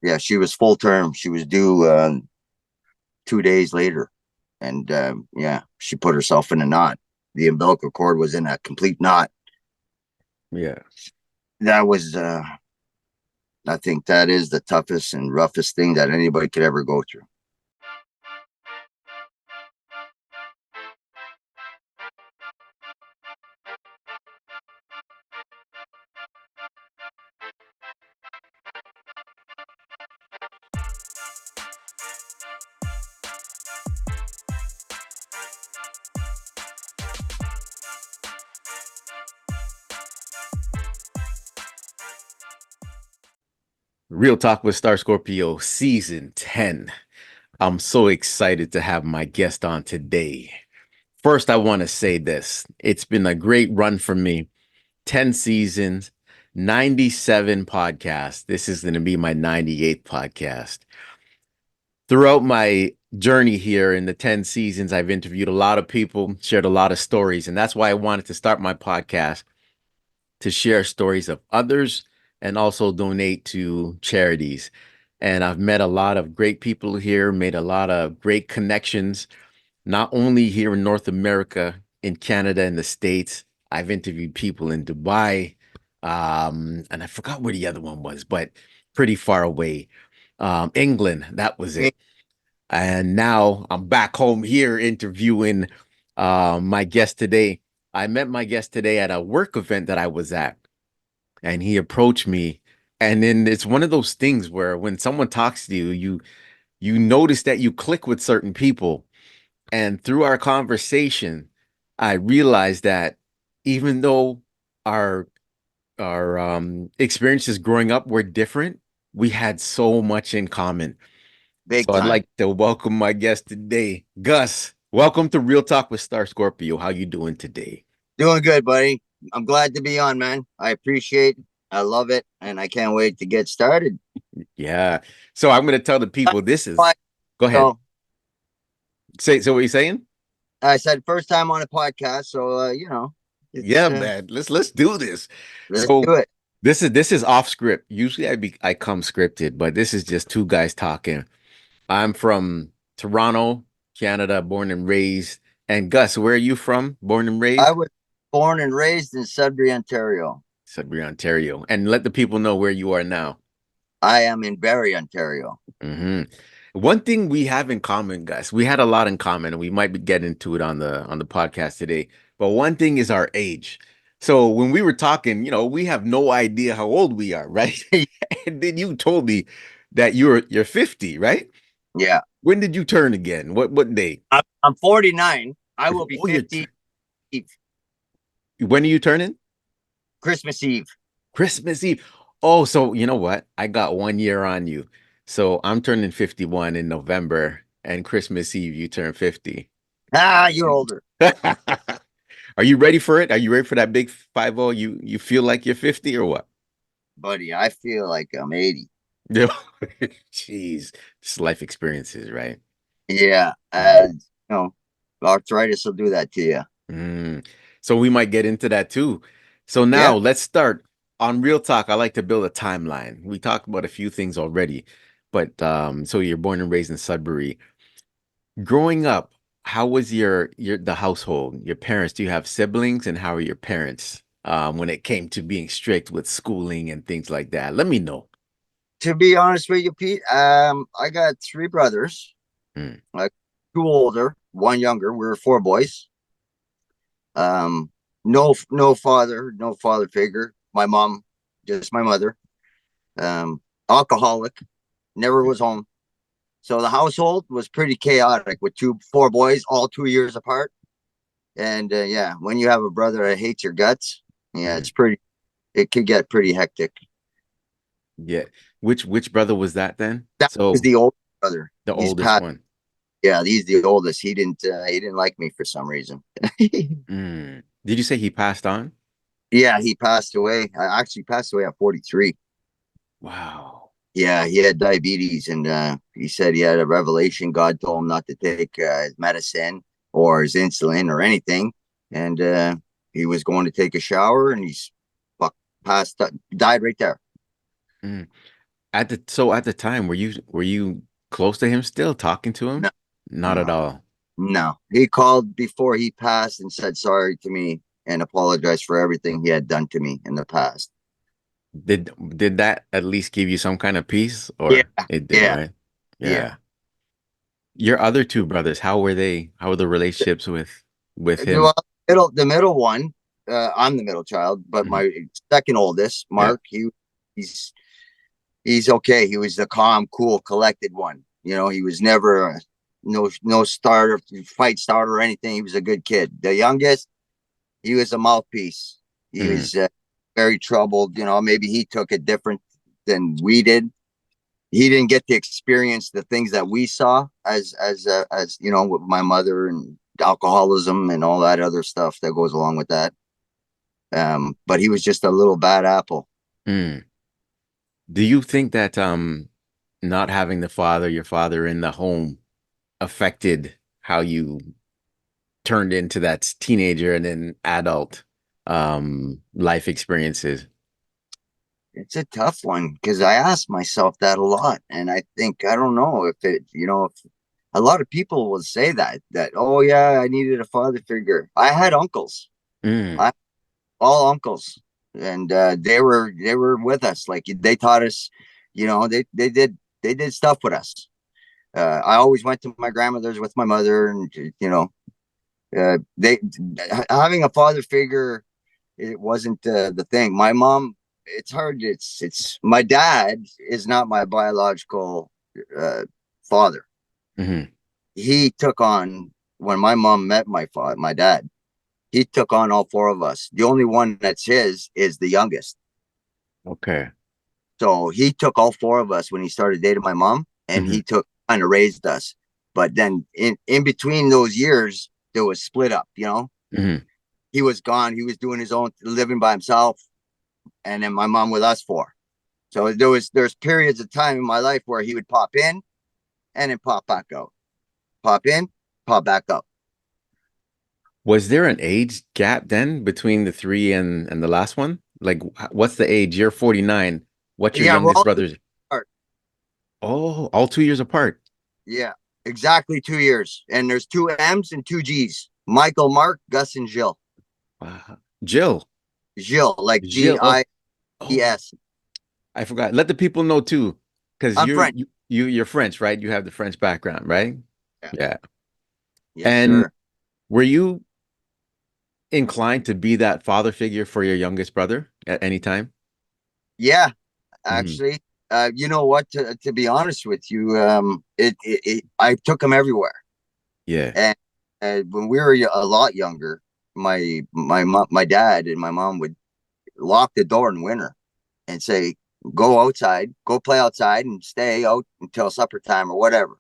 Yeah, she was full term. She was due 2 days later, and yeah, she put herself in a knot. The umbilical cord was in a complete knot. Yeah. That was, I think, that is the toughest and roughest thing that anybody could ever go through. Real Talk with Star Scorpio, season 10. I'm so excited to have my guest on today. First, I want to say this. It's been a great run for me. 10 seasons, 97 podcasts. This is going to be my 98th podcast. Throughout my journey here in the 10 seasons, I've interviewed a lot of people, shared a lot of stories, and that's why I wanted to start my podcast to share stories of others and also donate to charities. And I've met a lot of great people here, made a lot of great connections, not only here in North America, in Canada, and the States. I've interviewed people in Dubai, and I forgot where the other one was, but pretty far away. England, that was it. And now I'm back home here interviewing my guest today. I met my guest today at a work event that I was at, and he approached me. And then it's one of those things where when someone talks to you, you notice that you click with certain people. And through our conversation, I realized that even though our our experiences growing up were different, we had so much in common. Big So I'd time. like to welcome my guest today, Gus. Welcome to Real Talk with Star Scorpio. How you doing today? Doing good, buddy. I'm glad to be on, man. I appreciate it. I love it, and I can't wait to get started. Yeah. So I'm going to tell the people this is. But Go ahead. so Say so. What are you saying? I said first time on a podcast, so it's Yeah, man. Let's do this. let's So do it. this is off script. Usually I come scripted, but this is just two guys talking. I'm from Toronto, Canada, born and raised. And Gus, where are you from? Born and I raised? was born and raised in Sudbury, Ontario. Sudbury, Ontario. And let the people know where you are now. I am in Barrie, Ontario. hmm One thing we have in common, Gus, we had a lot in common, and we might be getting into it on the podcast today. But one thing is our age. So when we were talking, we have no idea how old we are, right? And then you told me that you're 50, right? Yeah, When did you turn again? What day? I'm 49. I will be Oh, you're 50 when are you turning? Christmas Eve. Christmas Eve. Oh, so you know what? I got 1 year on you. So I'm turning 51 in November, and Christmas Eve you turn 50. Ah, you're older, Are you ready for it? Are you ready for that big 50? You feel like you're 50 or what? buddy. I feel like I'm 80. Yeah. Jeez. Just life experiences, right? Yeah, Mm. arthritis will do that to you. Mm. So we might get into that too. So now Yeah. let's start on Real Talk. I like to build a timeline. We talked about a few things already, but so you're born and raised in Sudbury. Growing up, how was your the household? Your parents, do you have siblings, and how are your parents when it came to being strict with schooling and things like that? Let me know. To be honest with you, Pete, I got three brothers, Mm, like two older, one younger. We were four boys. Um, no father figure. My mom, just my mother. Um, Alcoholic, never was home. So the household was pretty chaotic with four boys, all 2 years apart. And yeah, when you have a brother that hates your guts, yeah, mm. it could get pretty hectic. Yeah. Which brother was that then? That was So the old brother. the He's oldest passed. one. Yeah, he's the oldest. He didn't like me for some reason. Mm. Did you say he passed on? Yeah, he passed away. I actually passed away at 43. Wow. Yeah, he had diabetes, and he said he had a revelation. God told him not to take his medicine or his insulin or anything, and he was going to take a shower, and he's passed, died right there. Mm. At the time, were you close to him still, talking to him? No, Not at no, all. no. He called before he passed and said sorry to me and apologized for everything he had done to me in the past. Did that at least give you some kind of peace, Yeah, or it did, yeah, right? yeah. Yeah. Your other two brothers, how were they? How were the relationships with him? Well, the middle one, I'm the middle child, but Mhm. my second oldest, Yeah. Mark, he's he's okay. He was the calm, cool, collected one. You know, he was never no starter, fight starter or anything. He was a good kid. The youngest, he was a mouthpiece. He Mhm. was very troubled. You know, maybe he took it different than we did. He didn't get to experience the things that we saw as you know, with my mother and alcoholism and all that other stuff that goes along with that. But he was just a little bad apple. Mm. Do you think that not having your father in the home affected how you turned into that teenager and then adult life experiences? It's a tough one because I ask myself that a lot, and I think I don't know if it, you know, if a lot of people will say that oh yeah, I needed a father figure. I had uncles, Mm. I all uncles, and they were with us. Like they taught us, you know, they did stuff with us. I always went to my grandmother's with my mother, and you know, they having a father figure, it wasn't the thing. My mom, it's hard. It's my dad is not my biological uh, father. Hmm. He took on when my mom met my father, my dad. He took on all four of us. The only one that's his is the youngest. Okay. So he took all four of us when he started dating my mom, and Hmm. he took kind of raised us. But then in between those years, there was split up. You know, Hmm. he was gone. He was doing his own living by himself, and then my mom with us four. So there's periods of time in my life where he would pop in and then pop back out, pop in, pop back up. Was there an age gap then between the three and the last one? Like, what's the age? You're 49. What's your Yeah, we're youngest all brother's? apart. Oh, all 2 years apart. Yeah, exactly 2 years. And there's two M's and two G's. Michael, Mark, Gus, and Jill. Wow. Jill. Jill, like G Jill. Oh, I E oh, S. I forgot. Let the people know too, because I'm French. you're French, right? You have the French background, right? Yeah. Yeah. Yes, And sir. were you inclined to be that father figure for your youngest brother at any time? Yeah, Hmm. actually. You know what? To be honest with you, I took him everywhere. Yeah. And when we were a lot younger, my dad and my mom would lock the door in winter and say, "Go outside, go play outside, and stay out until supper time or whatever."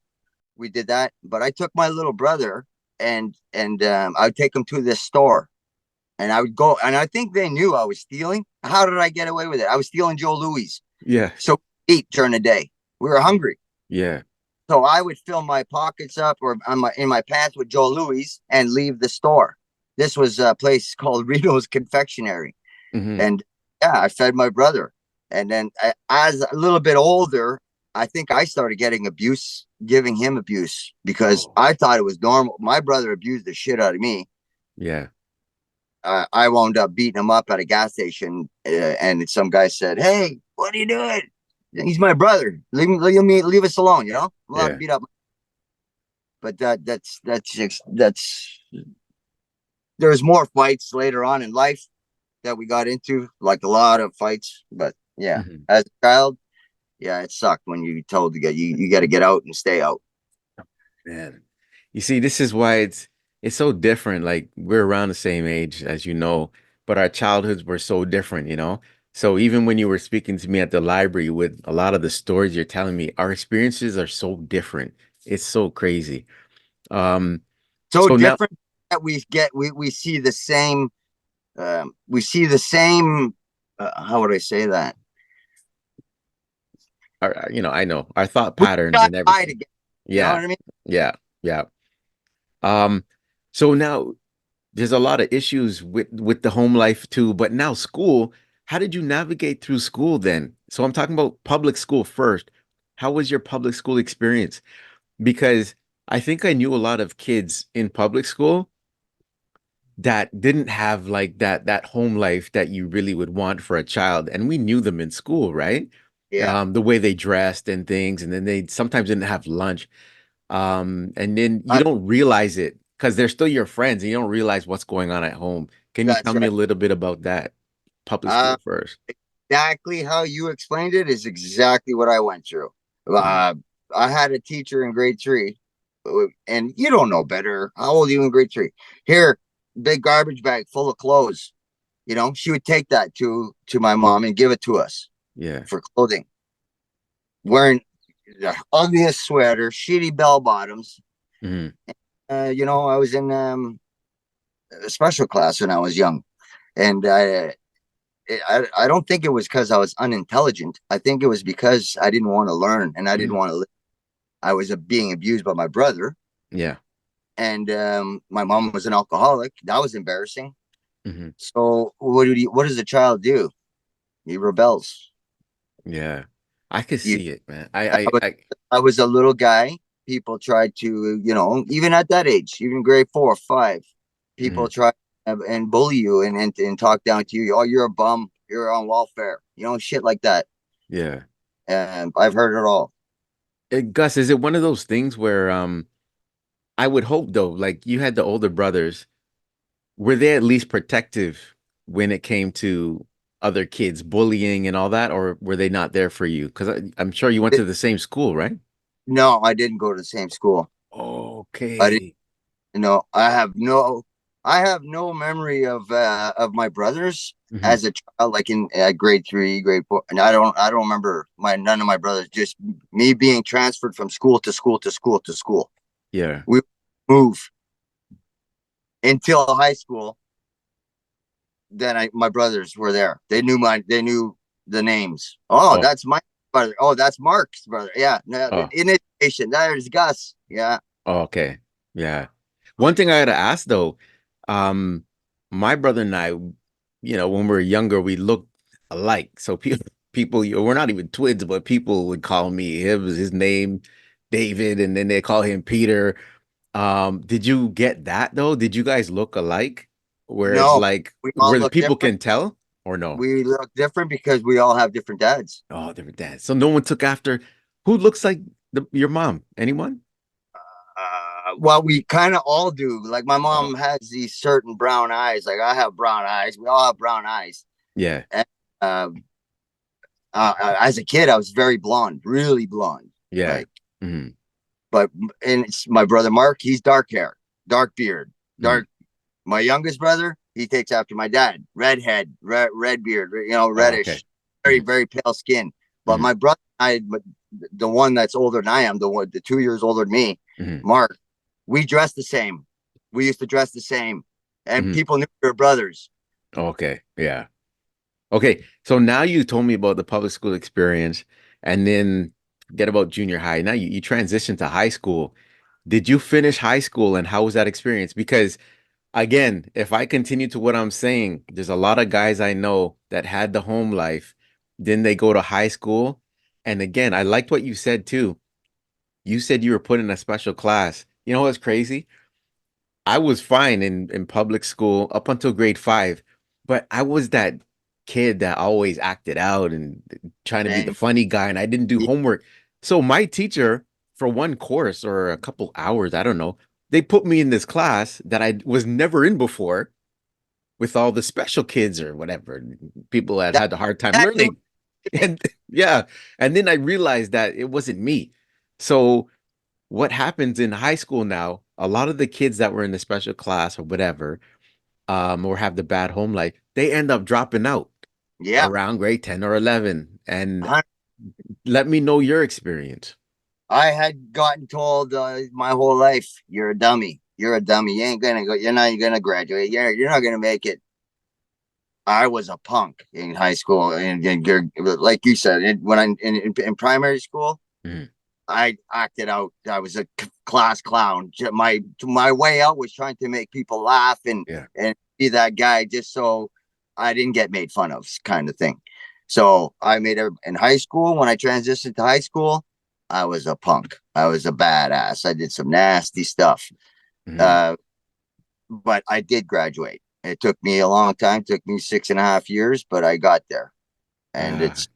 We did that, but I took my little brother and I would take him to this store, and I would go, and I think they knew I was stealing. How did I get away with it? I was stealing Joe Louis, Yeah. so we eat during the day. We were hungry. Yeah. So I would fill my pockets up or on my in my pants with Joe Louis and leave the store. This was a place called Rito's Confectionery, Hmm. and yeah, I fed my brother. And then as a little bit older, I think I started getting abuse, giving him abuse because Oh, I thought it was normal. My brother abused the shit out of me. yeah. I wound up beating him up at a gas station, and some guy said, "Hey, what are you doing? He's my brother. Leave us alone. You know, I'm allowed to Yeah. beat up." But that's there's more fights later on in life that we got into, like a lot of fights. But yeah, Hmm. as a child, yeah, it sucked when you told to get you got to get out and stay out. Man. You see, this is why it's so different. Like we're around the same age, as you know, but our childhoods were so different, you know? So even when you were speaking to me at the library with a lot of the stories you're telling me, our experiences are so different. It's so crazy. Um, So so now, different that we see the same. We see the same. How would I say that? I know our thought We patterns got and high everything. together. You know what Yeah, I mean? yeah, yeah. Um, so now there's a lot of issues with the home life too, but now school. how did you navigate through school then? So I'm talking about public school first. How was your public school experience? Because I think I knew a lot of kids in public school that didn't have like that home life that you really would want for a child, and we knew them in school, right? Yeah. The way they dressed and things, and then they sometimes didn't have lunch. And then you I, don't realize it because they're still your friends and you don't realize what's going on at home. Can you that's tell me right. a little bit about that public Uh, school first? exactly how you explained it is exactly what I went through. Mm, Uh, I had a teacher in grade three, and you don't know better. How old are you in grade three? Here, big garbage bag full of clothes. You know, she would take that to my mom and give it to us yeah. for clothing. Wearing the ugliest sweater, shitty bell bottoms. Hmm. You know, I was in a special class when I was young, and I don't think it was because I was unintelligent. I think it was because I didn't want to learn and I didn't Mm, want to live. I was being abused by my brother, yeah. and my mom was an alcoholic. That was embarrassing. Hmm. So what does a child do? He rebels. Yeah. I could You, see it, man. I was, I was a little guy. People tried to, you know, even at that age, even grade 4 or 5, people mhm, try and bully you and talk down to you. Oh, you're a bum. You're on welfare. You know, shit like that. yeah. And I've heard it all. Gus, is it one of those things where I would hope though, like you had the older brothers, were they at least protective when it came to other kids bullying and all that, or were they not there for you? Because I'm sure you went to the same school, right? No, I didn't go to the same school. I didn't. Okay. No, I have no memory of my brothers Hmm. as a child, like in grade 3, grade 4, and I don't remember my none of my brothers. Just me being transferred from school to school to school to school. Yeah. We move until high school. Then my brothers were there. They knew the names. Oh, Oh, that's my brother. Oh, that's Mark's brother. Yeah, no, oh, in education, there's Gus. Yeah, oh, okay. Yeah. One thing I had to ask though, um, my brother and I, when we were younger, we looked alike. So people, we're not even twins, but people would call me his name, David, and then they call him Peter. Did you get that though? Did you guys look alike? Where it's no, like we all where the look people different. can tell or no? We look different because we all have different dads. Oh, different dads. So no one took after who looks like your mom? Anyone? Well, we kind of all do. Like my Oh, mom has these certain brown eyes. Like I have brown eyes. We all have brown eyes. yeah. And, as a kid, I was very blonde, really blonde. Yeah. Like, Hmm. but and it's my brother Mark. He's dark hair, dark beard, Hmm. dark. My youngest brother, he takes after my dad. Redhead, red beard. You know, Oh, okay. reddish, very Hmm. very pale skin. But Hmm. my brother, the one that's older than I am, the 2 years older than me, Hmm. Mark, we dress the same. We used to dress the same, and Hmm. people knew we were brothers. Okay. Yeah. Okay. So now you told me about the public school experience and then forget about junior high. Now you transitioned to high school. Did you finish high school and how was that experience? Because again, if I continue to what I'm saying, there's a lot of guys I know that had the home life, then they go to high school. And again, I liked what you said too. You said you were put in a special class. You know what's crazy? I was fine in public school up until grade 5, but I was that kid that always acted out and trying to be the Same. funny guy, and I didn't do Yeah, homework. So my teacher, for one course or a couple hours, I don't know, they put me in this class that I was never in before with all the special kids or whatever, people that that had a hard time that knew learning. And yeah, and then I realized that it wasn't me. So what happens in high school now, a lot of the kids that were in the special class or whatever, or have the bad home life, they end up dropping out yeah. around grade 10 or 11. And let me know your experience. I had gotten told my whole life, "You're a dummy. You're a dummy. You ain't gonna go. You're not gonna graduate. You're not gonna make it." I was a punk in high school, and you're like you said, when I in primary school, Mhm. I acted out. I was a class clown. My way out was trying to make people laugh Yeah. and be that guy, just so I didn't get made fun of, kind of thing. So I made it in high school. When I transitioned to high school, I was a punk. I was a badass. I did some nasty stuff. Mhm. Uh, but I did graduate. It took me a long time, took me 6.5 years, but I got there. And Ah, it's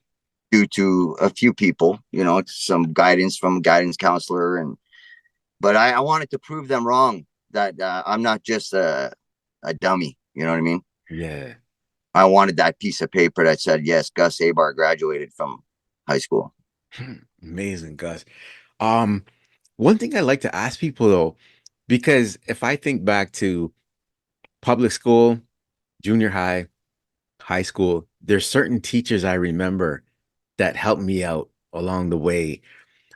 due to a few people, some guidance from a guidance counselor. But I wanted to prove them wrong, that I'm not just a dummy. You know what I mean? yeah. I wanted that piece of paper that said, yes, Gus Abar graduated from high school. Amazing, Gus. Um, One thing I like to ask people though, because if I think back to public school, junior high, high school, there's certain teachers I remember that helped me out along the way.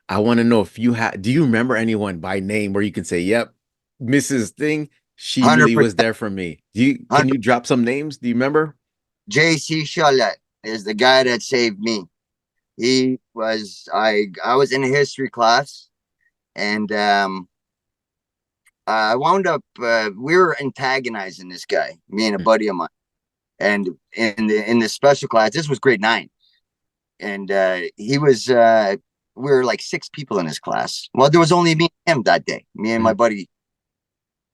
I want to know if you had, do you remember anyone by name where you can say, yep, Mrs. Thing, she really 100%. was there for me. Can 100. you drop some names? Do you remember? JC Chalet is the guy that saved me. I was in a history class, and I wound up, we were antagonizing this guy, me and a buddy of mine. And in the special class, this was grade 9. And we were like 6 people in his class. Well, there was only me and him that day, me and my Mhm. buddy.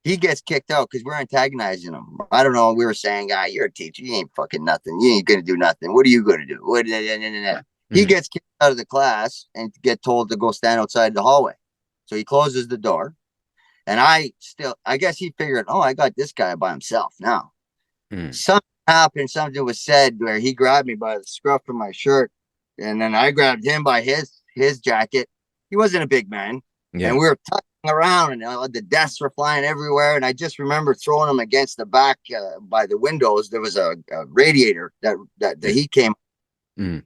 He gets kicked out because we're antagonizing him. I don't know. We were saying, you're a teacher. You ain't fucking nothing. You ain't gonna do nothing. What are you gonna do? He Mhm. gets kicked out of the class and get told to go stand outside the hallway. So he closes the door. And I guess he figured, oh, I got this guy by himself now. Mhm. Something happened. Something was said where he grabbed me by the scruff of my shirt, and then I grabbed him by his jacket. He wasn't a big man, and Yeah. we were tucking around, and the desks were flying everywhere. And I just remember throwing him against the back by the windows. There was a radiator that the Yeah. heat came. Mhm.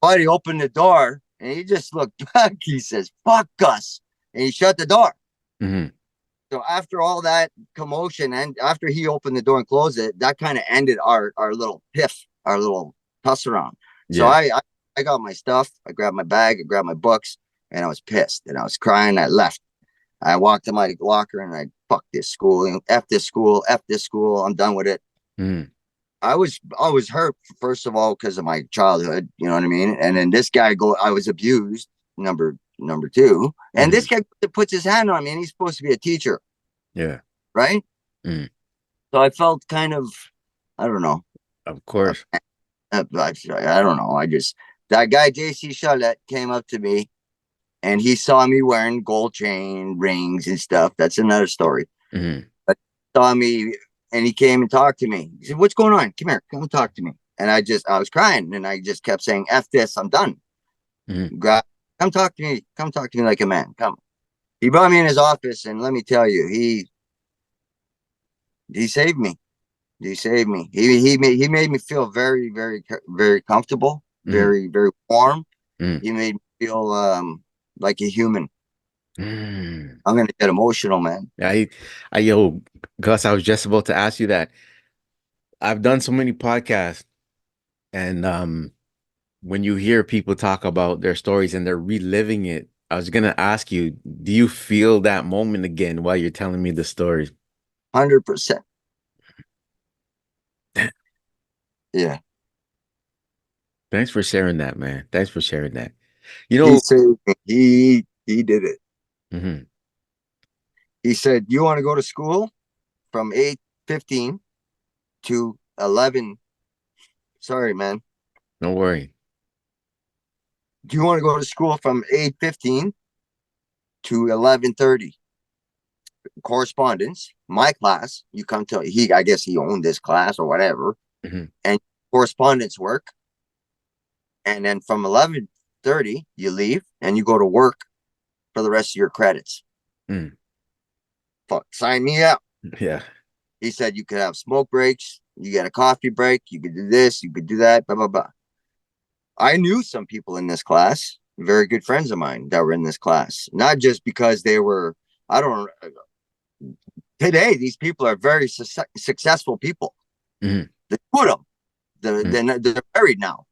Buddy opened the door, and he just looked back. He says, "Fuck Gus," and he shut the door. Mhm. So after all that commotion, and after he opened the door and closed it, that kind of ended our little piff, our little tuss around. So Yeah. I got my stuff, I grabbed my bag, I grabbed my books, and I was pissed and I was crying. I left. I walked to my locker and I fuck this school, f this school, f this school. I'm done with it. Mhm. I was hurt, first of all, because of my childhood, you know what I mean? And then this guy I was abused, number two. And this Mhm. guy puts his hand on me, and he's supposed to be a teacher, Yeah. right? Mhm. So I felt kind of, I don't know. Of course. I don't know. That guy, JC Charlotte, came up to me and he saw me wearing gold chain rings and stuff. That's another story. Mhm. But he saw me and he came and talked to me. He said, "What's going on? Come here, come talk to me." And I was crying and I just kept saying, "F this, I'm done. Mhm. Grab, come talk to me. Come talk to me like a man. Come." He brought me in his office and let me tell you, he saved me. He saved me. He made me feel very, very, very comfortable, Mhm. very, very warm. Mhm. He made me feel like a human. Mhm. I'm gonna get emotional, man. I, yo, Gus, I was just about to ask you that. I've done so many podcasts, and when you hear people talk about their stories and they're reliving it, I was gonna ask you, do you feel that moment again while you're telling me the story? 100%. Yeah. Thanks for sharing that, man. Thanks for sharing that. You He know, saved me. He did it. mhm, He said, "You want to go to school from 8:15 to 11?" Sorry, man. don't worry. "Do you want to go to school from 8:15 to 11:30? Correspondence, my class. You come to I guess he owned this class or whatever, Mhm, and correspondence work. And then from 11:30, you leave and you go to work for the rest of your credits." mm, Fuck, sign me up. yeah. He said you could have smoke breaks, you get a coffee break, you could do this, you could do that, blah, blah, blah. I knew some people in this class, very good friends of mine that were in this class, not just because they were, I don't, today, these people are very successful people. Mhm, The two of them, mm. they're married now.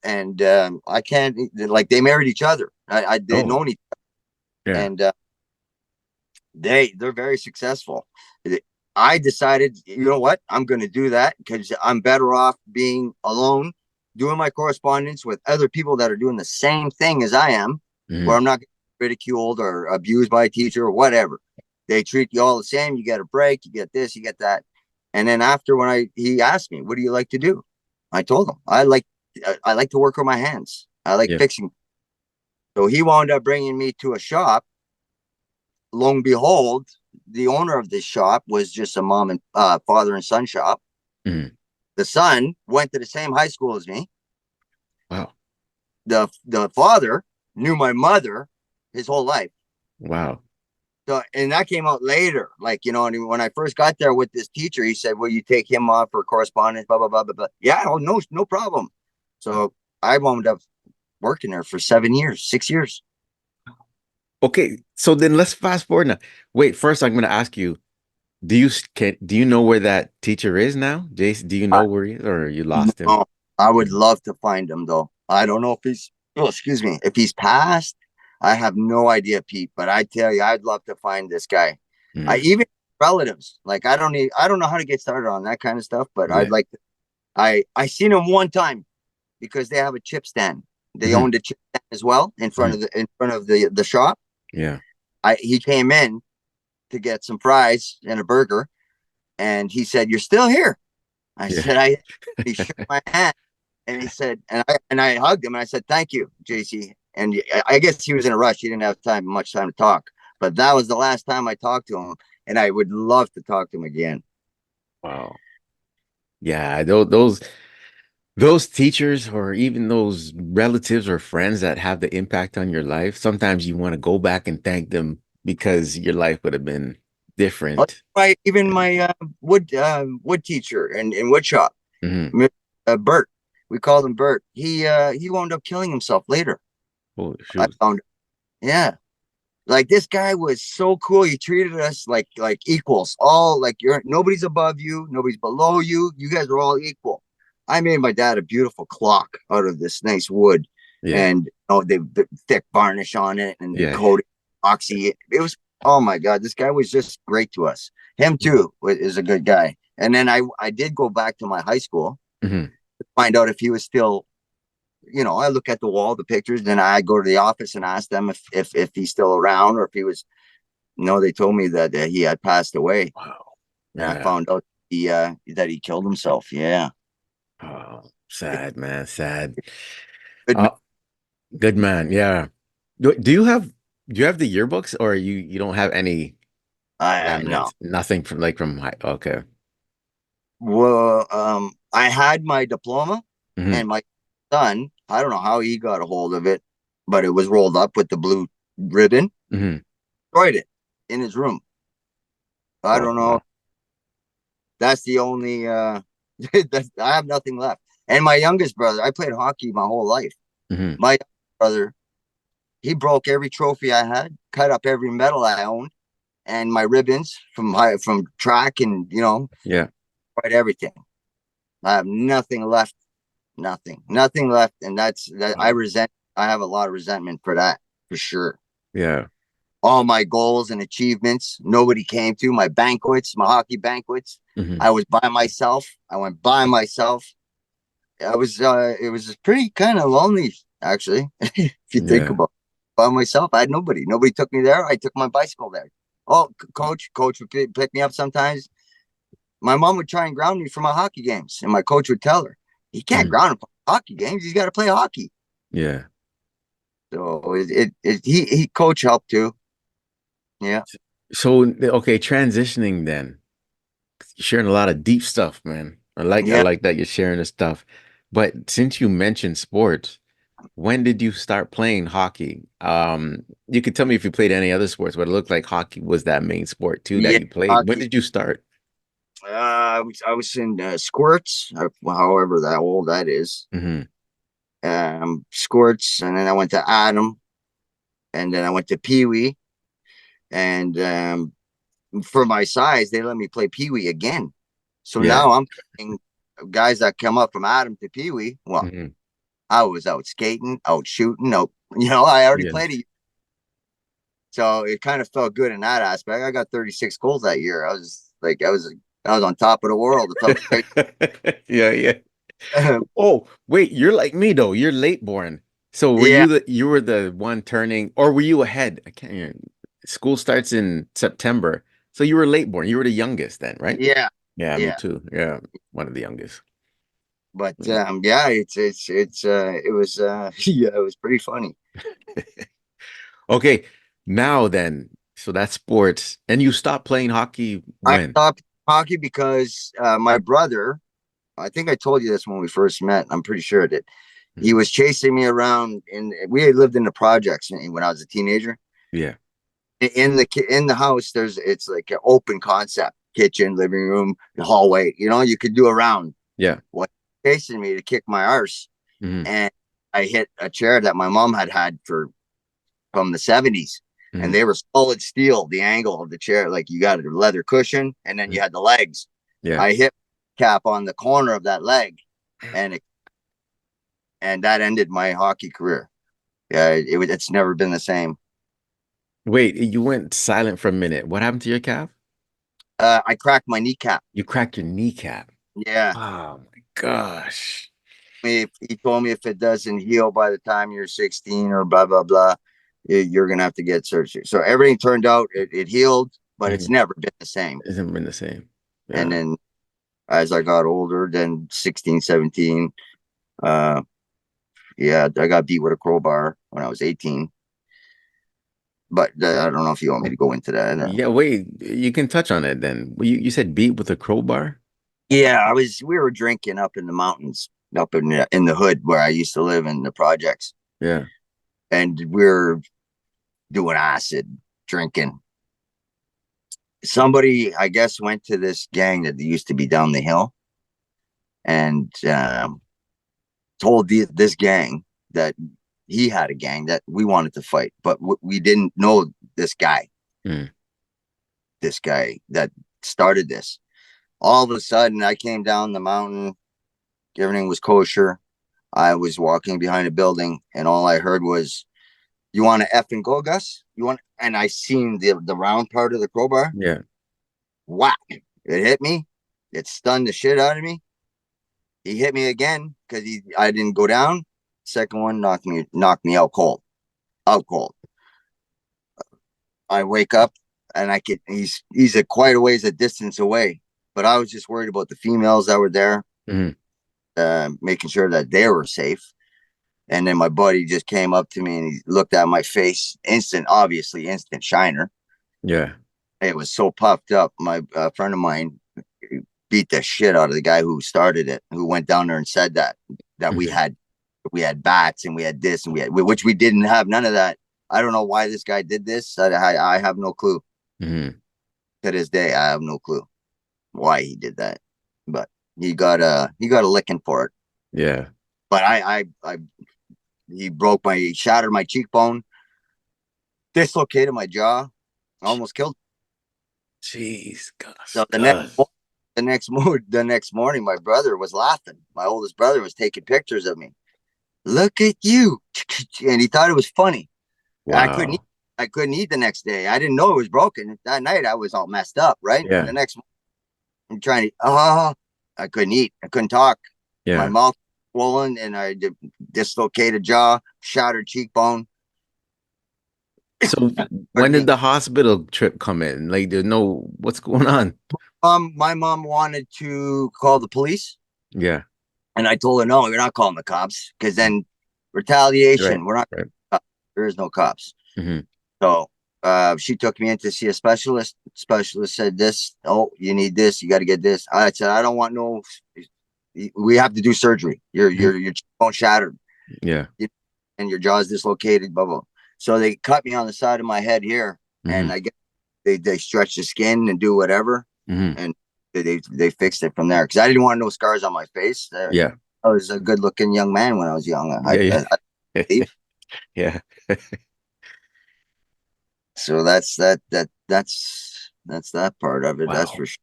And I can't, like, they married each other. They Oh, known each other. yeah. And they're very successful. I decided, you know what, I'm going to do that because I'm better off being alone, doing my correspondence with other people that are doing the same thing as I am, where Hmm. I'm not ridiculed or abused by a teacher or whatever. They treat you all the same. You get a break, you get this, you get that. And then after, when he asked me, what do you like to do? I told him I like to work with my hands. I like Yeah. fixing. So he wound up bringing me to a shop. Lo and behold, the owner of this shop was just a mom and father and son shop. Hmm. The son went to the same high school as me. Wow. The father knew my mother his whole life. Wow. So, and that came out later. Like, you know, and when I first got there with this teacher, he said, "Will you take him off for correspondence?" Blah blah blah blah blah. Yeah, oh no, no problem. So I wound up working there for 7 years, 6 years. Okay, so then let's fast forward now. Wait, first I'm going to ask you, do you know where that teacher is now? Jace, do you know where he is or you lost him? No, I would love to find him though. I don't know if he's, oh, excuse me, if he's passed. I have no idea, Pete. But I tell you, I'd love to find this guy. I Mm, even relatives. Like I don't know how to get started on that kind of stuff. But I'd yeah. like to. I seen him one time because they have a chip stand. They Hmm. owned a chip stand as well Hmm. in front of the shop. Yeah. I He came in to get some fries and a burger, and he said, "You're still here." I Yeah. said, "I." He shook my hand. And he said, and I hugged him and I said, "Thank you, JC." And I guess he was in a rush. He didn't have much time to talk. But that was the last time I talked to him, and I would love to talk to him again. Wow. Yeah, those teachers or even those relatives or friends that have the impact on your life, sometimes you want to go back and thank them because your life would have been different. Even my wood teacher in wood shop, Hmm. Bert. We called him Bert. He wound up killing himself later. Oh, I shoot. found, yeah. Like this guy was so cool. He treated us like equals. All like you're nobody's above you, nobody's below you. You guys are all equal. I made my dad a beautiful clock out of this nice wood, Yeah. and the thick varnish on it and the Yeah. coating oxy. It was, oh my god, this guy was just great to us. Him too is a good guy. And then I did go back to my high school Hmm. to find out if he was still, I look at the wall, the pictures, then I go to the office and ask them if he's still around or if he was. No, they told me that he had passed away, Wow. and I Yeah. found out that he killed himself. Yeah, Oh, sad, man. Sad. good man. Uh, good man. Yeah. Do you have the yearbooks or you don't have any I no. remnants? Nothing from high. Okay. Well, I had my diploma, Hmm. and my son. I don't know how he got a hold of it, but it was rolled up with the blue ribbon. Hmm. Destroyed it in his room. I Oh, don't know. wow. That's the only. I have nothing left. And my youngest brother. I played hockey my whole life. Hmm. My brother. He broke every trophy I had, cut up every medal I owned, and my ribbons from track, and Yeah. quite everything. I have nothing left, nothing left, and that's that. I Wow. resent. I have a lot of resentment for that, for sure. Yeah. All my goals and achievements, nobody came to my banquets, my hockey banquets. Hmm. I was by myself. I went by myself. It was pretty kind of lonely, actually, if you think Yeah. about it. By myself. I had nobody. Nobody took me there. I took my bicycle there. Oh, coach would pick me up sometimes. My mom would try and ground me for my hockey games, and my coach would tell her, "He can't Mhm. ground him for hockey games. He's got to play hockey." Yeah. So he coach helped too. Yeah, So, okay, transitioning then. You're sharing a lot of deep stuff, man. I yeah. like that you're sharing this stuff. But since you mentioned sports, when did you start playing hockey? You could tell me if you played any other sports, but it looked like hockey was that main sport too that Yeah, you played. When hockey. did you start? I was in squirts, however that old that is. Hmm. Squirts, and then I went to Adam, and then I went to Pee Wee, and for my size, they let me play Pee Wee again. So Yeah. now I'm playing guys that come up from Adam to Pee Wee. Well, Hmm. I was out skating, out shooting, out. I already Yeah. played it, so it kind of felt good in that aspect. I got 36 goals that year. like I was on top of the world. It felt great. Yeah, yeah. Oh, wait, you're like me though. You're late born. So were Yeah, you were the one turning, or were you ahead? I can't remember. School starts in September. So you were late born. You were the youngest then, right? yeah, Yeah, me yeah. too. Yeah, one of the youngest. But Yeah. yeah, it's it was yeah, it was pretty funny. Okay, now then, so that's sports. And you stopped playing hockey I when? stopped hockey because my brother, I think I told you this when we first met. I'm pretty sure I did. He Mhm. was chasing me around, and we had lived in the projects when I was a teenager. Yeah, In the house, it's like an open concept: kitchen, living room, the hallway. You know, you could do around. yeah. What chasing me to kick my arse, Hmm. and I hit a chair that my mom had had from the 70s, and Hmm. they were solid steel. The angle of the chair, like you got a leather cushion, and then you had the legs. Yeah. I hit cap on the corner of that leg, and that ended my hockey career. Yeah, it's never been the same. Wait, you went silent for a minute. What happened to your calf? I cracked my kneecap. You cracked your kneecap. Yeah, Oh my gosh. he told me if it doesn't heal by the time you're 16 or blah blah blah, you're gonna have to get surgery. So everything turned out, it healed, but it's Mhm. never been the same. Hasn't been the same. And Yeah. then as I got older, then 16, 17, uh, yeah, I got beat with a crowbar when I was 18. But I don't know if you want me to go into that. Yeah, wait, you can touch on it then. You said beat with a crowbar? Yeah, we were drinking up in the mountains, up in the hood where I used to live in the projects, Yeah. and we were doing acid, drinking. Somebody, I guess, went to this gang that used to be down the hill and told this gang that he had a gang that we wanted to fight, but we didn't know this guy, Mm. that started this. All of a sudden, I came down the mountain. Everything was kosher. I was walking behind a building, and all I heard was, "You want to F and go, Gus? You want?" And I seen the round part of the crowbar. Yeah. Whack! It hit me. It stunned the shit out of me. He hit me again because I didn't go down. Second one knocked me out cold. Out cold. I wake up and he's at quite a ways a distance away. But I was just worried about the females that were there, Hmm. making sure that they were safe. And then my buddy just came up to me and he looked at my face, obviously instant shiner. Yeah. It was so puffed up. My friend of mine beat the shit out of the guy who started it, who went down there and said that Hmm. we had bats and we had this and which we didn't have none of that. I don't know why this guy did this. I have no clue. Hmm. To this day, I have no clue why he did that. But he got a licking for it. Yeah. But he shattered my cheekbone, dislocated my jaw, almost killed. Jeez, Gus, So Gus. the next morning, my brother was laughing. My oldest brother was taking pictures of me. Look at you, and he thought it was funny. I couldn't eat. Wow. I couldn't eat the next day. I didn't know it was broken. That night I was all messed up, right? And the Yeah. next I'm trying to I couldn't eat. I couldn't talk. My Yeah. mouth swollen and I dislocated jaw, shattered cheekbone. So when Pardon did me. the hospital trip come in? Like, there's no, what's going on? My mom wanted to call the police, Yeah. and I told her no, you're not calling the cops because Mm. then Right. retaliation. We're not. Right. There is no cops. Hmm. So she took me in to see a specialist. Specialist said this. Oh, you need this. You got to get this. I said I don't want no. We have to do surgery. Your cheekbone shattered, Yeah. and your jaw's dislocated. Blah blah. So they cut me on the side of my head here, Hmm. and I guess they stretch the skin and do whatever, Hmm. and they fixed it from there because I didn't want no scars on my face. Yeah. I was a good looking young man when I was young. Yeah. I Yeah. Yeah. so that's that part of it. That's Wow. for sure.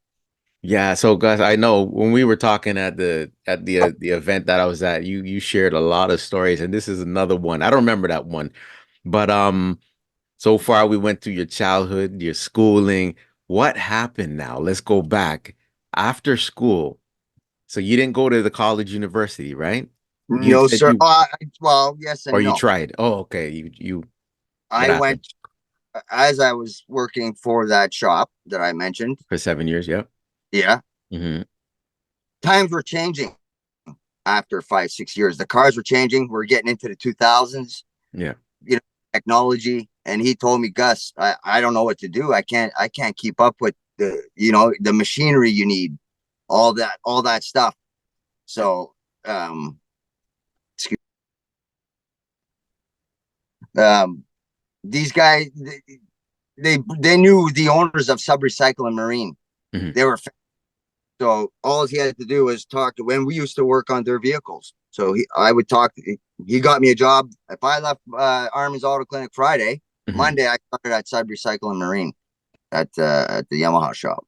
Yeah, so guys, I know when we were talking at the event that I was at, you shared a lot of stories, and this is another one. I don't remember that one, but so far we went through your childhood, your schooling. What happened now? Let's go back after school. So you didn't go to the college university, right? You No, said sir. you Well, yes or and you no. tried. Oh, okay. You what I happened? went as I was working for that shop that I mentioned. For 7 years, yep. Yeah, Hmm. times were changing after 5, 6 years. The cars were changing. We're getting into the 2000s. Yeah. You know, technology. And he told me, Gus, I don't know what to do. I can't keep up with the machinery you need, all that stuff. So um, um, these guys, they knew the owners of Sub Recycle and Marine. Hmm. They were so all he had to do was talk to when we used to work on their vehicles. So I would talk. He got me a job. If I left Armin's Auto Clinic Friday, Hmm. Monday I started at Sub Recycle and Marine at the Yamaha shop.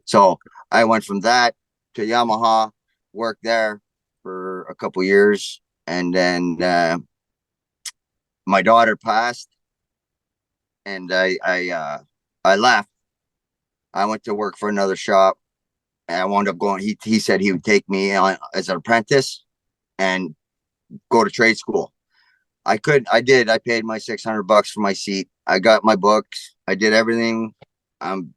So I went from that to Yamaha, worked there for a couple years, and then my daughter passed, and I left. I went to work for another shop, and I wound up going. He said he would take me on as an apprentice and go to trade school. I could. I did. I paid my $600 for my seat. I got my books. I did everything.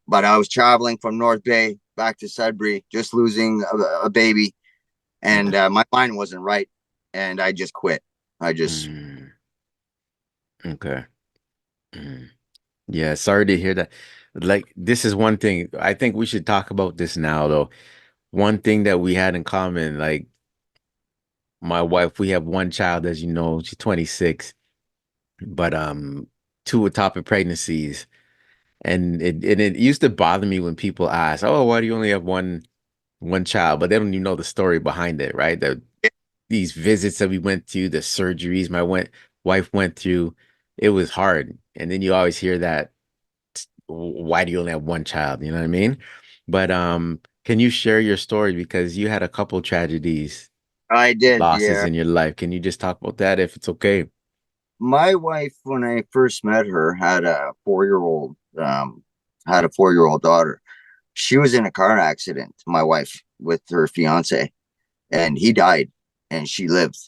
But I was traveling from North Bay back to Sudbury, just losing a baby, and Yeah. my mind wasn't right, and I just quit. I just Mm, okay. Mm. Yeah, sorry to hear that. Like, this is one thing. I think we should talk about this now, though. One thing that we had in common, like my wife, we have one child, as you know, she's 26, but two ectopic pregnancies. And it used to bother me when people ask, "Oh, why do you only have one child?" But they don't even know the story behind it, right? These visits that we went to, the surgeries my wife went through, it was hard. And then you always hear that, why do you only have one child? You know what I mean? But can you share your story because you had a couple tragedies, I did. losses Yeah, in your life? Can you just talk about that if it's okay? my wife when I first met her had a 4-year-old daughter. She was in a car accident. My wife with her fiance, and he died, and she lived.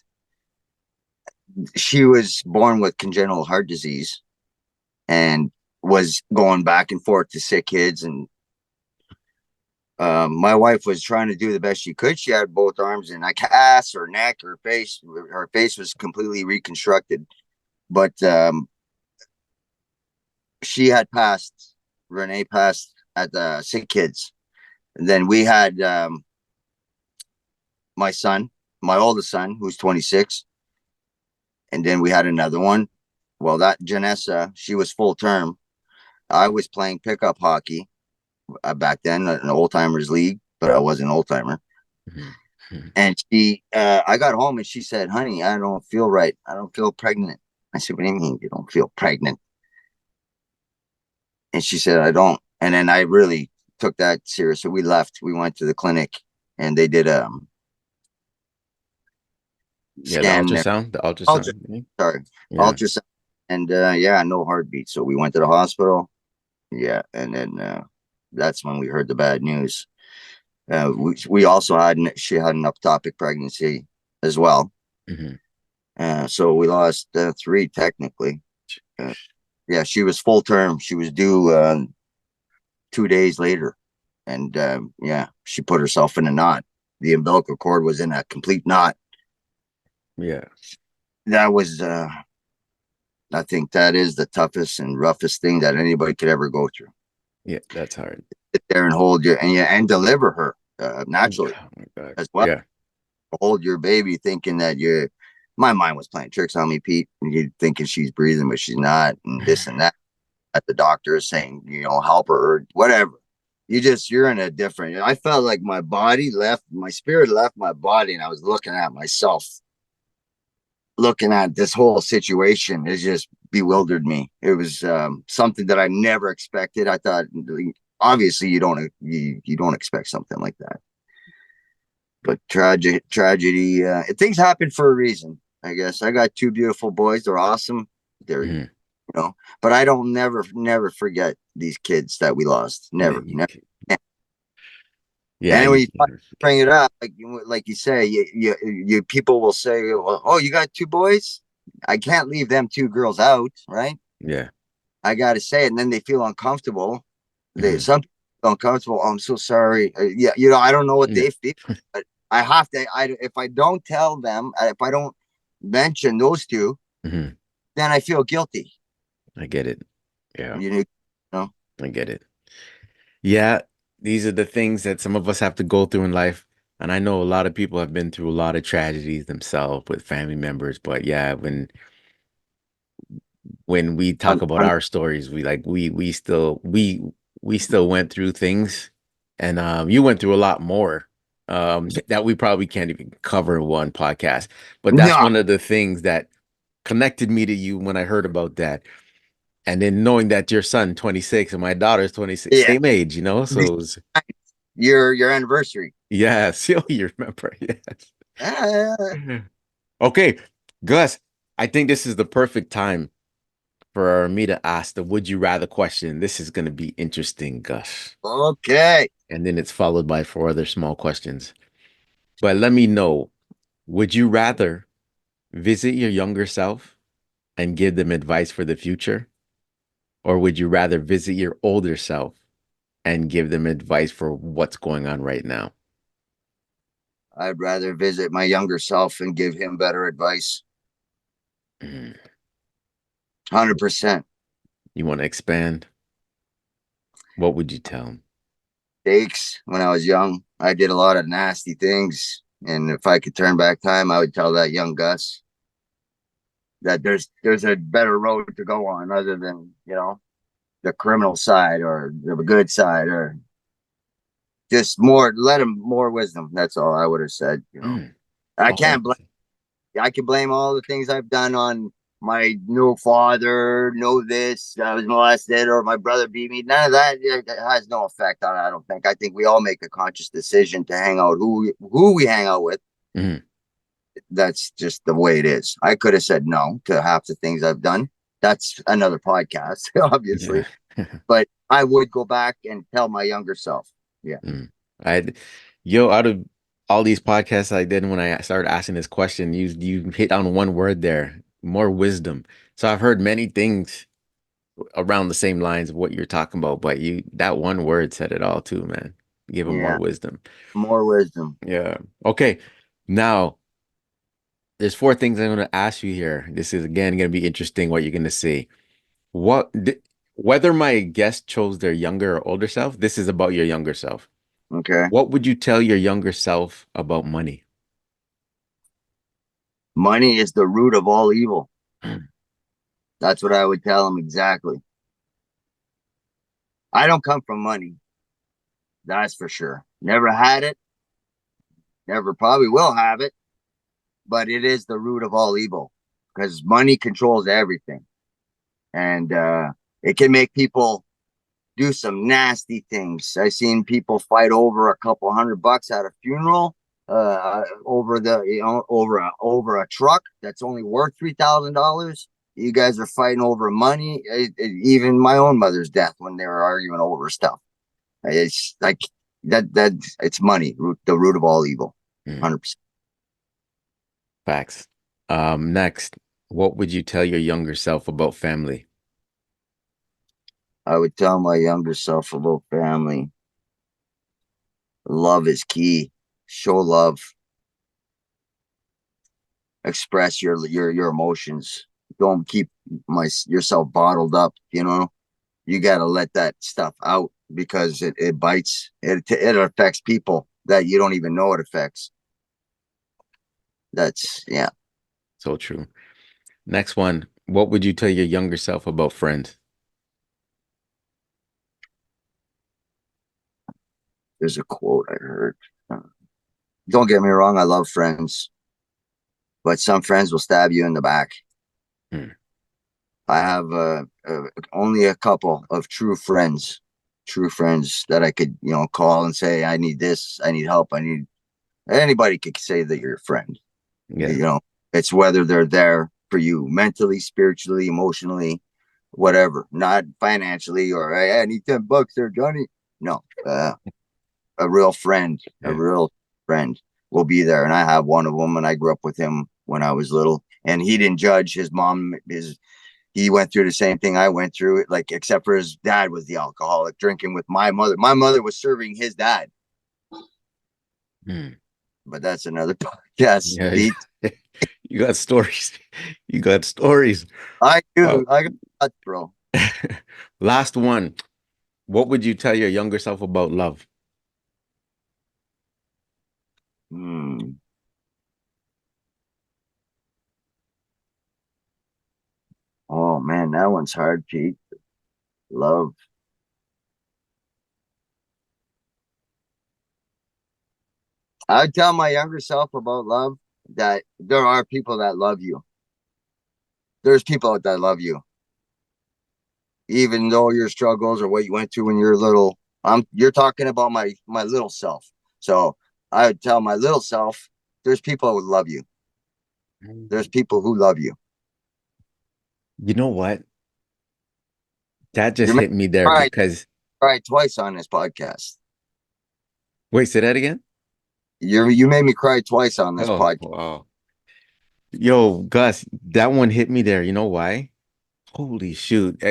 She was born with congenital heart disease and was going back and forth to sick kids. And my wife was trying to do the best she could. She had both arms in a cast, her neck, her face was completely reconstructed. But she had passed. Renee passed at the sick kids. And then we had my son, my oldest son, who's 26. And then we had another one. Well, that Janessa, she was full term. I was playing pickup hockey back then, an old timers league, but I was an old timer. Mhm. Mhm. And I got home and she said, "Honey, I don't feel right. I don't feel pregnant." I said, "What do you mean you don't feel pregnant?" And she said, "I don't." And then I really took that serious. So we left. We went to the clinic, and they did a Yeah, the scan there. ultrasound, the Ultrasound, ultrasound. Mhm. sorry, Yeah. ultrasound, and yeah, no heartbeat. So we went to the hospital. Yeah, and then that's when we heard the bad news. We also she had an ectopic pregnancy as well. Hmm. So we lost three technically. Uh, yeah, she was full term. She was due 2 days later, and yeah, she put herself in a knot. The umbilical cord was in a complete knot. Yeah. That was, I think, that is the toughest and roughest thing that anybody could ever go through. Yeah, that's hard. Sit there and hold your and deliver her Oh naturally my God. as well. Yeah. Hold your baby, thinking that you're. My mind was playing tricks on me, Pete. And you thinking she's breathing, but she's not, and this and that. At the doctor is saying, help her or whatever. You're in a different. I felt like my spirit left my body, and I was looking at myself, looking at this whole situation. It just bewildered me. It was something that I never expected. I thought, obviously, you don't expect something like that, but tragedy. Things happen for a reason. I guess I got two beautiful boys. They're awesome. They're Mhm. you know. But I don't never forget these kids that we lost. Yeah, Never. yeah, And when you you can never forget. bring it up, like you say, you people will say, well, "Oh, you got two boys." I can't leave them two girls out, right? Yeah. I got to say it, and then they feel uncomfortable. They Hmm. some people feel uncomfortable. Oh, I'm so sorry. Yeah, I don't know what Yeah. they feel, but I have to. If I don't tell them, if I don't mention those two, Hmm. then I feel guilty. I get it. Yeah, You know, I get it. Yeah, these are the things that some of us have to go through in life. And I know a lot of people have been through a lot of tragedies themselves with family members. But yeah, when we talk about un- our stories, we still went through things, and you went through a lot more that we probably can't even cover in one podcast. But that's no, one of the things that connected me to you when I heard about that. And then knowing that your son 26 and my daughter's 26, yeah, same age, you know? So it was, your anniversary. yes, you remember, yes. Uh, Okay, Gus, I think this is the perfect time for me to ask the would you rather question. This is going to be interesting, Gus. okay, And then it's followed by four other small questions. But let me know, would you rather visit your younger self and give them advice for the future? Or would you rather visit your older self and give them advice for what's going on right now? I'd rather visit my younger self and give him better advice. Mhm. 100%. You want to expand? What would you tell them? Mistakes when I was young. I did a lot of nasty things. And if I could turn back time, I would tell that young Gus that there's a better road to go on other than, the criminal side or the good side, or just more, let him more wisdom. That's all I would have said. Mm. I Oh, can't blame I can blame all the things I've done on my new father, know this, I was molested, or my brother beat me. None of that, it has no effect on it, I don't think. I think we all make a conscious decision to hang out who we hang out with. mhm. That's just the way it is. I could have said no to half the things I've done. That's another podcast, Yeah. obviously. But I would go back and tell my younger self. Yeah. Mm. I, yo, out of all these podcasts I did when I started asking this question, you hit on one word there, more wisdom. So I've heard many things around the same lines of what you're talking about, but you that one word said it all too, man. Give them more Yeah. wisdom. More wisdom. Yeah. Okay. Now, there's four things I'm going to ask you here. This is again going to be interesting what you're going to say. What, whether my guest chose their younger or older self, this is about your younger self. Okay. What would you tell your younger self about money? Money is the root of all evil. That's what I would tell him exactly. I don't come from money. That's for sure. Never had it. Never probably will have it. But it is the root of all evil because money controls everything. And it can make people do some nasty things. I've seen people fight over a couple $100 at a funeral, over over a truck that's only worth $3,000. You guys are fighting over money. Even my own mother's death when they were arguing over stuff. It's like that. It's money, the root of all evil. Mm, 100%. facts. Next, what would you tell your younger self about family? I would tell my younger self about family. Love is key. Show love. Express your emotions. Don't keep yourself bottled up. You got to let that stuff out because it bites. It affects people that you don't even know it affects. That's yeah. So true. Next one, what would you tell your younger self about friends? There's a quote I heard. Don't get me wrong. I love friends, but some friends will stab you in the back. Mm, I have only a couple of true friends that I could call and say I need this, I need help, I need. Anybody could say that you're a friend. yeah. You know, it's whether they're there for you mentally, spiritually, emotionally. whatever, not financially or hey, I need $10 there, Johnny. No, a real friend, a Yeah. real friend will be there. And I have one of them, and I grew up with him when I was little. And he didn't judge his mom. He went through the same thing I went through, like except for his dad was the alcoholic, drinking with my mother. My mother was serving his dad, Mm. but that's another podcast. Yeah. Pete, You got stories. You got stories. I Uh, do. I got bro. last one. What would you tell your younger self about love? Hmm. Oh man, that one's hard, Pete. Love. I tell my younger self about love that there are people that love you. There's people that love you, even though your struggles or what you went through when you're little. You're talking about my little self. So I would tell my little self, there's people who love you. There's people who love you. You know what? That just You're making hit me there me because cry twice on this podcast. wait, say that again? You made me cry twice on this Oh, podcast. wow. Yo, Gus, that one hit me there. You know why? Holy shoot.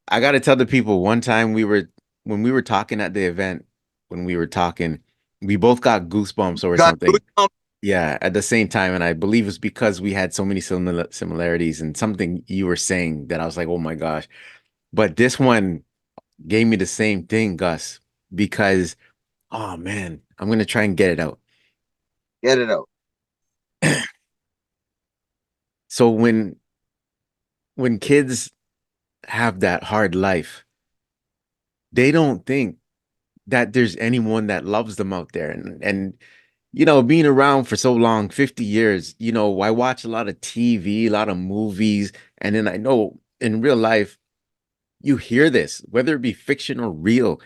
I got to tell the people one time when we were talking at the event, when we were talking, we both got goosebumps over Got something. goosebumps. Yeah, at the same time. And I believe it's because we had so many similarities and something you were saying that I was like, oh my gosh. But this one gave me the same thing, Gus, because, oh man, I'm going to try and get it out. Get it out. So when kids have that hard life, they don't think that there's anyone that loves them out there. And you know, being around for so long, 50 years, you know, I watch a lot of TV, a lot of movies, and then I know in real life, you hear this, whether it be fiction or real,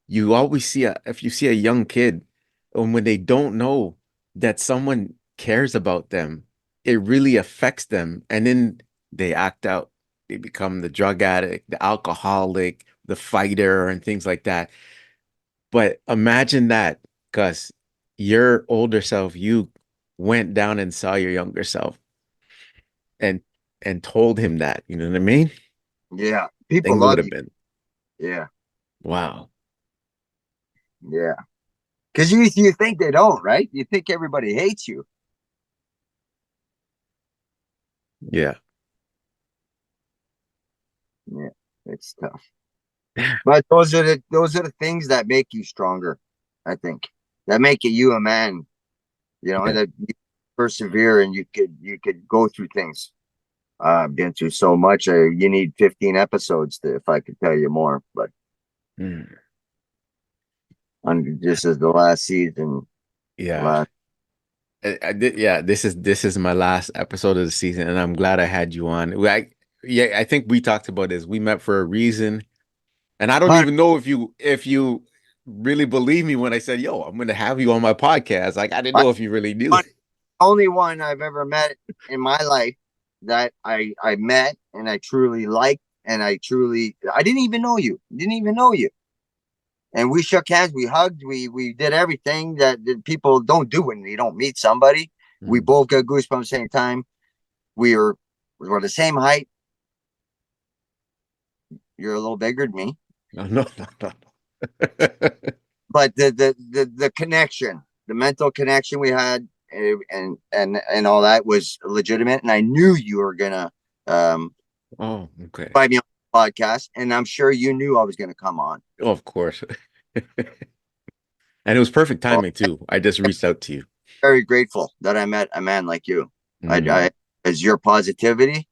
you always see if you see a young kid, and when they don't know that someone cares about them, it really affects them. And then they act out. They become the drug addict, the alcoholic, the fighter, and things like that. But imagine that, Gus, your older self, you went down and saw your younger self and told him that. You know what I mean? Yeah. People Things would love have you. been Yeah. wow. Yeah. Because you think they don't, right? You think everybody hates you. Yeah. Yeah. It's tough. But those are the things that make you stronger, I think. That make you a man, Yeah. that you persevere and you could go through things. I've been through so much. You need 15 episodes if I could tell you more. But Mm. this is the last season. Yeah. Last I did, yeah, this is my last episode of the season, and I'm glad I had you on. Yeah, I think we talked about this. We met for a reason, and I don't 100. even know if you really believe me when I said, "Yo, I'm going to have you on my podcast." Like I didn't know if you really knew. Only one I've ever met in my life that I met and I truly liked, and I didn't even know you. Didn't even know you. And we shook hands, we hugged, we did everything that people don't do when you don't meet somebody. We Mm. both got goosebumps at the same time. We were the same height. You're a little bigger than me, No, no, no, no. but the connection, the mental connection we had, and all that was legitimate. And I knew you were gonna um, Oh, okay. invite me on the podcast, and I'm sure you knew I was gonna come on. Oh, of course. And it was perfect So timing too. I just reached out to you. very grateful that I met a man like you. Mm, I as your positivity,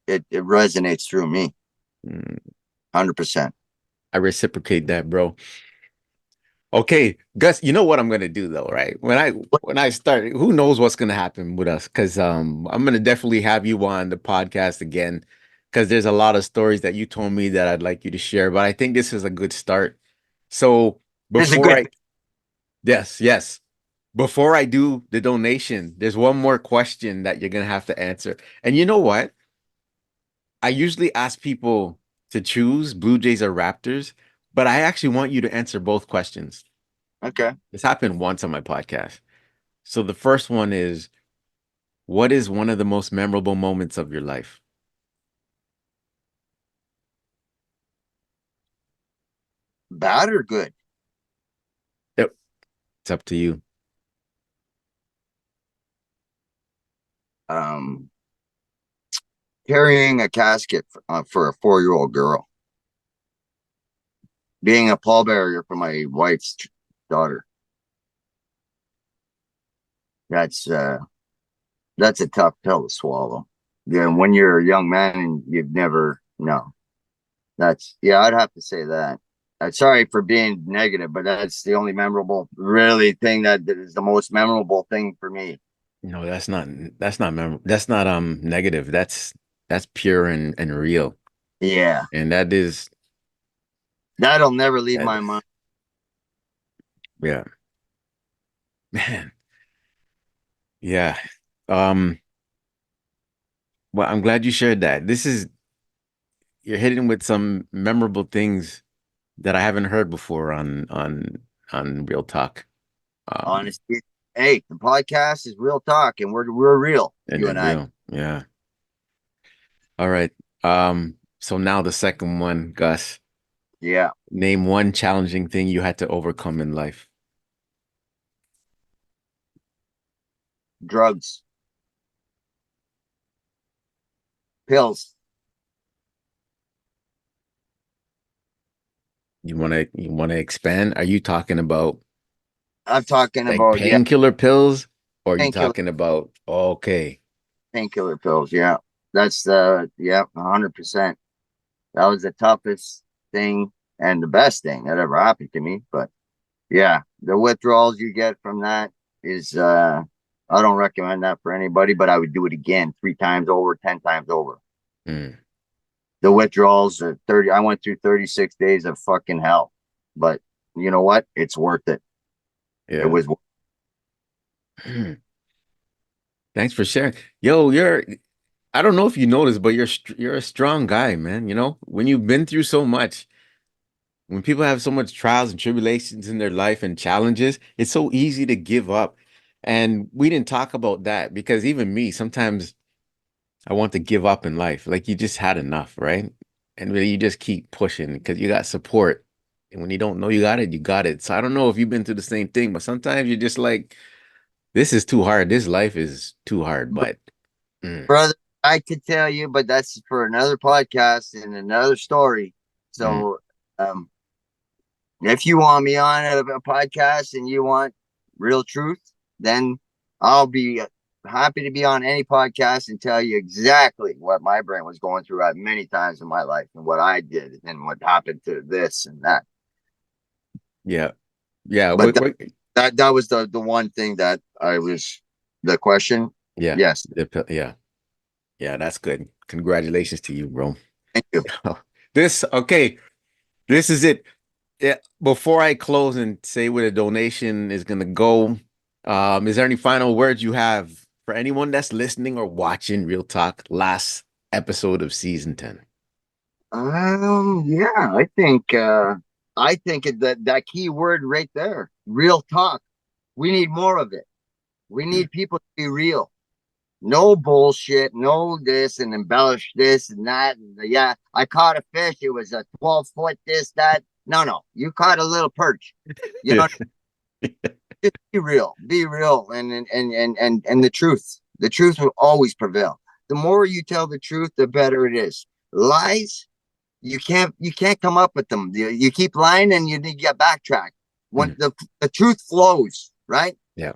it resonates through me, mm. 100%. I reciprocate that, bro. Okay, Gus, you know what I'm gonna do though, right? When I start, who knows what's gonna happen with us? Because I'm gonna definitely have you on the podcast again, because there's a lot of stories that you told me that I'd like you to share. But I think this is a good start. So It's a before good. I, yes, yes, before I do the donation, there's one more question that you're gonna have to answer. And you know what? I usually ask people to choose Blue Jays or Raptors, but I actually want you to answer both questions. Okay. This happened once on my podcast. So the first one is, what is one of the most memorable moments of your life? Bad or good? Yep, it's up to you. Um, carrying a casket for a 4-year-old girl, being a pallbearer for my wife's daughter. That's that's a tough pill to swallow. Yeah, when you're a young man and you've never no. That's yeah, I'd have to say that. Sorry for being negative, but that's the only memorable really thing that is the most memorable thing for me. No, that's not memorable. That's not negative. That's pure and real. Yeah, And that is that'll never leave that my mind. yeah. Man. Yeah. Um, well, I'm glad you shared that. You're hitting with some memorable things that I haven't heard before on Real Talk. Um, Honestly, hey, the podcast is real talk, and we're real, and you they're and I. real. Yeah. All right. So now the second one, Gus. Yeah, Name one challenging thing you had to overcome in life. drugs, pills. You wanna expand? Are you talking about I'm talking like about yeah, painkiller pills? Or are you painkiller talking about okay. painkiller pills. Yeah, that's the yeah, 100%. That was the toughest thing and the best thing that ever happened to me. But yeah, the withdrawals you get from that is I don't recommend that for anybody, but I would do it again 3 times over, 10 times over. Mm, The withdrawals are 30. I went through 36 days of fucking hell. But you know what? It's worth it. It yeah. was Thanks for sharing. Yo, I don't know if you noticed, but you're a strong guy, man. You know, when you've been through so much, when people have so much trials and tribulations in their life and challenges, it's so easy to give up. And we didn't talk about that because even me, sometimes I want to give up in life. Like you just had enough, right? And really you just keep pushing because you got support. And when you don't know you got it, you got it. So I don't know if you've been through the same thing, but sometimes you're just like, this is too hard. This life is too hard. But mm, brother. I could tell you, but that's for another podcast and another story. mm, So um if you want me on a podcast and you want real truth, then I'll be happy to be on any podcast and tell you exactly what my brain was going through at many times in my life and what I did and what happened to this and that. yeah. Yeah. But that was the one thing that I was the question. Yeah. Yes, Yeah. Yeah. That's good. Congratulations to you, bro. thank you. Okay. This is it. Yeah. Before I close and say where the donation is going to go, is there any final words you have for anyone that's listening or watching Real Talk last episode of season 10? Yeah, I think that key word right there, real talk. We need more of it. We Mm, need people to be real. No bullshit, no this and embellish this and that. And yeah, I caught a fish. It was a 12-foot this, that. No, no, you caught a little perch. You yeah. know, just be real, and the truth. The truth will always prevail. The more you tell the truth, the better it is. Lies, you can't come up with them. You keep lying, and you need to get backtrack. When Mm, the truth flows, right? yeah.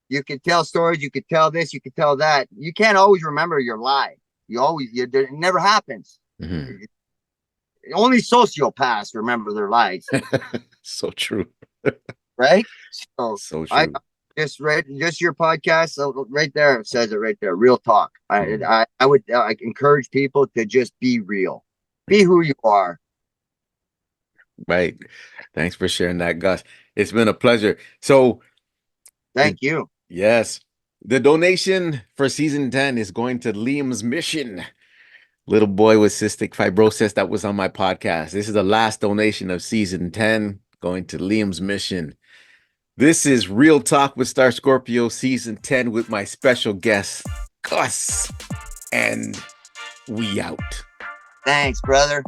You could tell stories, you could tell this, you could tell that. You can't always remember your lie. It never happens. Mhm. Only sociopaths remember their lies, So true. right? So So I true. just read just your podcast, so right there it says it right there. Real talk. Mm, I would I encourage people to just be real, be mm. who you are. Right. Thanks for sharing that, Gus. It's been a pleasure. So, the, Thank you. yes, the donation for season 10 is going to Liam's mission. little boy with cystic fibrosis that was on my podcast. This is the last donation of season 10 going to Liam's mission. This is Real Talk with Star Scorpio season 10 with my special guest, Gus. And we out. Thanks, brother.